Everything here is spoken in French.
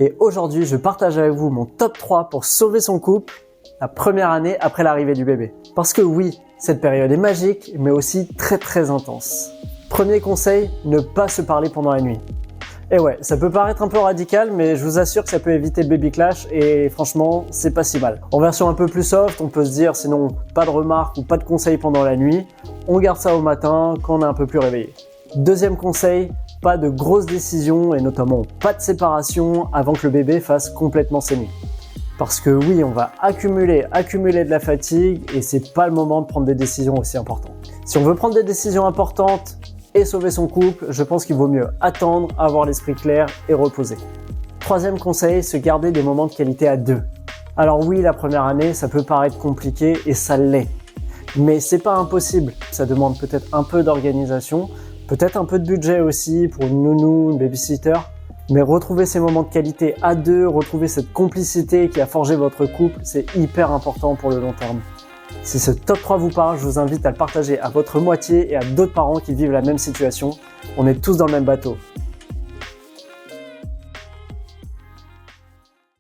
Et aujourd'hui, je partage avec vous mon top 3 pour sauver son couple la première année après l'arrivée du bébé. Parce que oui, cette période est magique, mais aussi très intense. Premier conseil, ne pas se parler pendant la nuit. Et ouais, ça peut paraître un peu radical, mais je vous assure que ça peut éviter le baby clash et franchement, c'est pas si mal. En version un peu plus soft, on peut se dire sinon pas de remarques ou pas de conseils pendant la nuit, on garde ça au matin quand on est un peu plus réveillé. Deuxième conseil, pas de grosses décisions et notamment pas de séparation avant que le bébé fasse complètement ses nuits. Parce que oui, on va accumuler de la fatigue et c'est pas le moment de prendre des décisions aussi importantes. Si on veut prendre des décisions importantes et sauver son couple, je pense qu'il vaut mieux attendre, avoir l'esprit clair et reposer. Troisième conseil, se garder des moments de qualité à deux. Alors oui, la première année, ça peut paraître compliqué et ça l'est. Mais c'est pas impossible. Ça demande peut-être un peu d'organisation, peut-être un peu de budget aussi pour une nounou, une babysitter. Mais retrouver ces moments de qualité à deux, retrouver cette complicité qui a forgé votre couple, c'est hyper important pour le long terme. Si ce top 3 vous parle, je vous invite à le partager à votre moitié et à d'autres parents qui vivent la même situation. On est tous dans le même bateau.